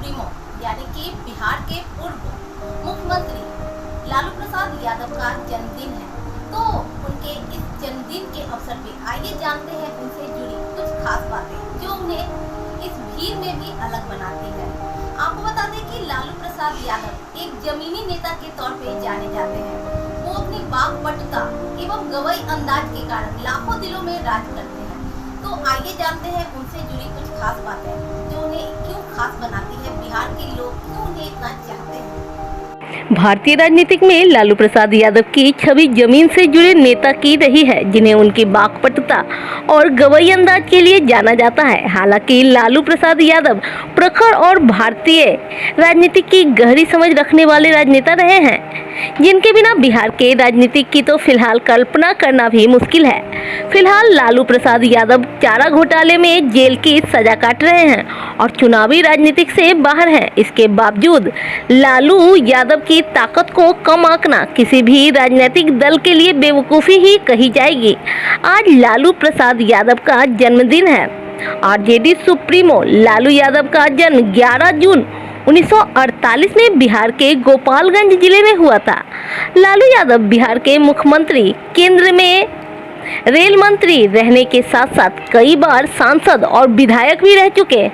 Supremo यानी कि बिहार के पूर्व मुख्यमंत्री लालू प्रसाद यादव का जन्मदिन है। तो उनके इस जन्मदिन के अवसर पे आइए जानते हैं उनसे जुड़ी कुछ खास बातें जो उन्हें इस भीड़ में भी अलग बनाती है। आपको बता दें कि लालू प्रसाद यादव एक जमीनी नेता के तौर पे जाने जाते हैं। वो अपनी वाक्पटुता एवं गवई अंदाज के कारण लाखों दिलों में राज करते हैं। तो आइए जानते हैं उनसे जुड़ी कुछ खास बातें जो उन्हें क्यों खास बनाती है, बिहार के लोग क्यों उन्हें इतना चाहते हैं। भारतीय राजनीतिक में लालू प्रसाद यादव की छवि जमीन से जुड़े नेता की रही है, जिन्हें उनकी वाक्पटुता और गवई अंदाज के लिए जाना जाता है। हालांकि लालू प्रसाद यादव प्रखर और भारतीय राजनीति की गहरी समझ रखने वाले राजनेता रहे हैं, जिनके बिना बिहार के राजनीति की तो फिलहाल कल्पना करना भी मुश्किल है। फिलहाल लालू प्रसाद यादव चारा घोटाले में जेल की सजा काट रहे हैं और चुनावी राजनीतिक से बाहर हैं। इसके बावजूद लालू यादव की ताकत को कम आंकना किसी भी राजनीतिक दल के लिए बेवकूफ़ी ही कही जाएगी। आज लालू प्रसाद यादव का जन्मदिन है। आरजेडी सुप्रीमो लालू यादव का जन्म 11 जून 1948 में बिहार के गोपालगंज जिले में हुआ था। लालू यादव बिहार के मुख्यमंत्री, केंद्र में रेल मंत्री रहने के साथ साथ कई बार सांसद और विधायक भी रह चुके।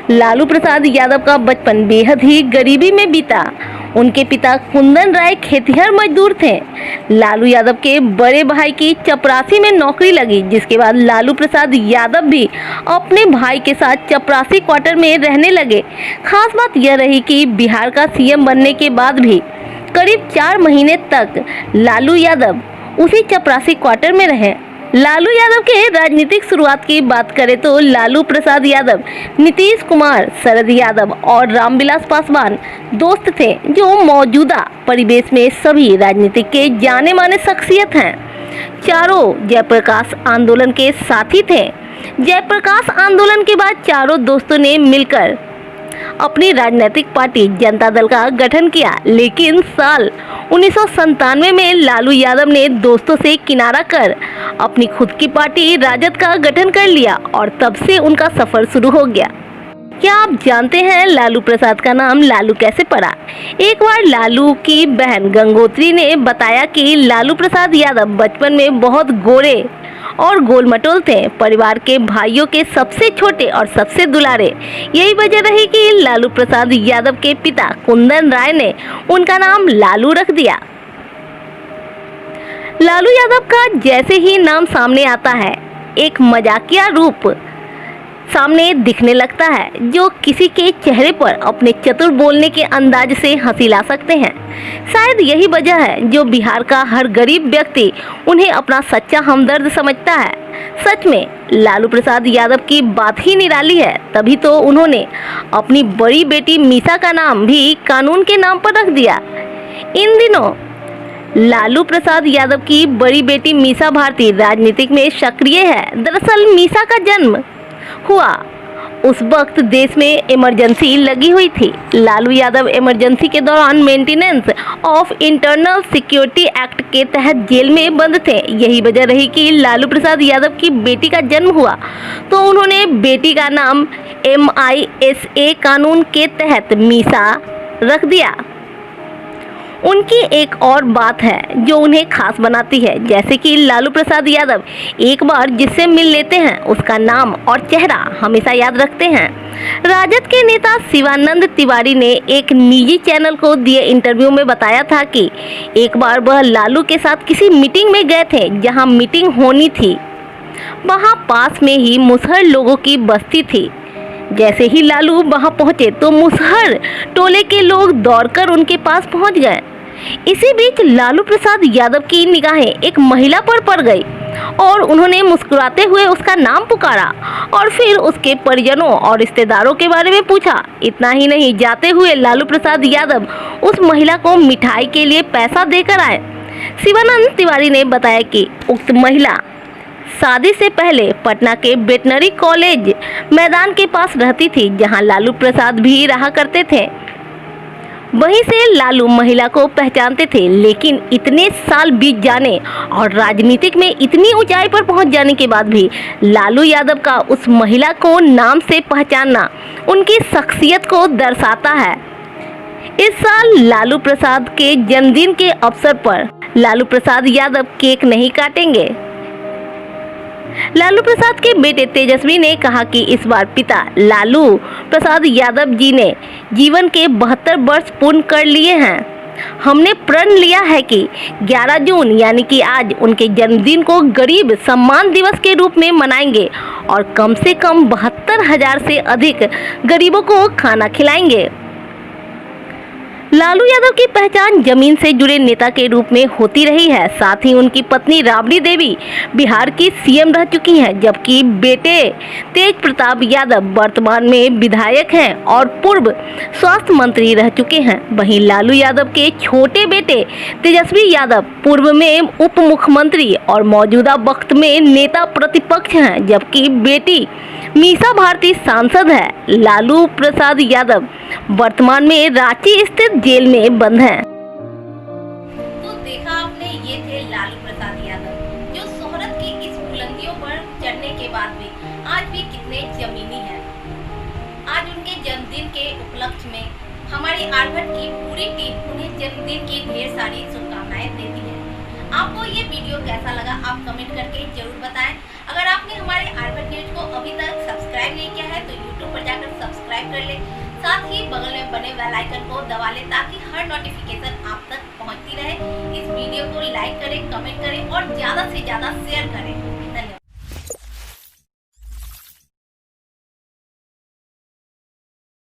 लालू प्रसाद यादव का बचपन बेहद ही गरीबी में बीता। उनके पिता कुंदन राय खेतिहर मजदूर थे। लालू यादव के बड़े भाई की चपरासी में नौकरी लगी, जिसके बाद लालू प्रसाद यादव भी अपने भाई के साथ चपरासी क्वार्टर में रहने लगे। खास बात यह रही कि बिहार का सीएम बनने के बाद भी करीब 4 महीने तक लालू यादव उसी चपरासी क्वार्टर में रहे। लालू यादव के राजनीतिक शुरुआत की बात करें तो लालू प्रसाद यादव नीतीश कुमार, शरद यादव और रामविलास पासवान दोस्त थे, जो मौजूदा परिवेश में सभी राजनीतिक के जाने माने शख्सियत हैं। चारों जयप्रकाश आंदोलन के साथी थे। जयप्रकाश आंदोलन के बाद चारों दोस्तों ने मिलकर अपनी राजनीतिक पार्टी जनता दल का गठन किया, लेकिन साल 1997 में लालू यादव ने दोस्तों से किनारा कर अपनी खुद की पार्टी राजद का गठन कर लिया और तब से उनका सफर शुरू हो गया। क्या आप जानते हैं लालू प्रसाद का नाम लालू कैसे पड़ा? एक बार लालू की बहन गंगोत्री ने बताया कि लालू प्रसाद यादव बचपन में बहुत गोरे और गोलमटोल थे। परिवार के भाइयों के सबसे छोटे और सबसे दुलारे। यही वजह रही कि लालू प्रसाद यादव के पिता कुंदन राय ने उनका नाम लालू रख दिया। लालू यादव का जैसे ही नाम सामने आता है, एक मजाकिया रूप सामने दिखने लगता है, जो किसी के चेहरे पर अपने चतुर बोलने के अंदाज से हंसी ला सकते हैं। शायद यही वजह है जो बिहार का हर गरीब व्यक्ति उन्हें अपना सच्चा हमदर्द समझता है। सच में लालू प्रसाद यादव की बात ही निराली है, तभी तो उन्होंने अपनी बड़ी बेटी मीसा का नाम भी कानून के नाम पर रख दिया। इन दिनों लालू प्रसाद यादव की बड़ी बेटी मीसा भारती राजनीतिक में सक्रिय है। दरअसल मीसा का जन्म हुआ उस वक्त देश में इमरजेंसी लगी हुई थी। लालू यादव इमरजेंसी के दौरान maintenance of internal security act के तहत जेल में बंद थे। यही वजह रही कि लालू प्रसाद यादव की बेटी का जन्म हुआ तो उन्होंने बेटी का नाम MISA कानून के तहत मीसा रख दिया। उनकी एक और बात है जो उन्हें खास बनाती है, जैसे कि लालू प्रसाद यादव एक बार जिससे मिल लेते हैं उसका नाम और चेहरा हमेशा याद रखते हैं। राजद के नेता शिवानंद तिवारी ने एक निजी चैनल को दिए इंटरव्यू में बताया था कि एक बार वह लालू के साथ किसी मीटिंग में गए थे। जहां मीटिंग होनी थी वहां पास में ही मुसहर लोगों की बस्ती थी। जैसे ही लालू वहां पहुंचे तो मुसहर टोले के लोग दौड़कर उनके पास पहुंच गए। इसी बीच लालू प्रसाद यादव की निगाहें एक महिला पर पड़ गई और उन्होंने मुस्कुराते हुए उसका नाम पुकारा और फिर उसके परिजनों और रिश्तेदारों के बारे में पूछा। इतना ही नहीं, जाते हुए लालू प्रसाद यादव उस महिला को मिठाई के लिए पैसा देकर आए। शिवानंद तिवारी ने बताया कि उक्त महिला शादी से पहले पटना के वेटनरी कॉलेज मैदान के पास रहती थी, जहां लालू प्रसाद भी रहा करते थे। वहीं से लालू महिला को पहचानते थे, लेकिन इतने साल बीत जाने और राजनीतिक में इतनी ऊंचाई पर पहुंच जाने के बाद भी लालू यादव का उस महिला को नाम से पहचानना उनकी शख्सियत को दर्शाता है। इस साल लालू प्रसाद के जन्मदिन के अवसर पर लालू प्रसाद यादव केक नहीं काटेंगे। लालू प्रसाद के बेटे तेजस्वी ने कहा कि इस बार पिता लालू प्रसाद यादव जी ने जीवन के 72 वर्ष पूर्ण कर लिए हैं। हमने प्रण लिया है कि 11 जून यानी कि आज उनके जन्मदिन को गरीब सम्मान दिवस के रूप में मनाएंगे और कम से कम 72,000 से अधिक गरीबों को खाना खिलाएंगे। लालू यादव की पहचान जमीन से जुड़े नेता के रूप में होती रही है। साथ ही उनकी पत्नी राबड़ी देवी बिहार की सीएम रह चुकी हैं, जबकि बेटे तेज प्रताप यादव वर्तमान में विधायक हैं और पूर्व स्वास्थ्य मंत्री रह चुके हैं। वहीं लालू यादव के छोटे बेटे तेजस्वी यादव पूर्व में उप मुख्यमंत्री और मौजूदा वक्त में नेता प्रतिपक्ष हैं, जबकि बेटी मीसा भारती सांसद है। लालू प्रसाद यादव वर्तमान में रांची स्थित जेल में बंद हैं। तो देखा आपने, ये थे लालू प्रसाद यादव जो शोहरत की इस बुलंदियों पर चढ़ने के बाद भी आज भी कितने जमीनी हैं। आज उनके जन्मदिन के उपलक्ष्य में हमारी आर्भट की पूरी टीम उन्हें जन्मदिन की ढेर सारी शुभकामनाएं देती है। आपको ये वीडियो कैसा लगा आप कमेंट करके जरूर बताएं। अगर आपने हमारे आर्भट न्यूज को अभी तक सब्सक्राइब नहीं किया है तो यूट्यूब पर जाकर सब्सक्राइब कर ले, साथ ही बगल में बने बेल आइकन को दबा ले ताकि हर नोटिफिकेशन आप तक पहुंचती रहे। इस वीडियो को लाइक करें, कमेंट करें और ज्यादा से ज्यादा शेयर करें।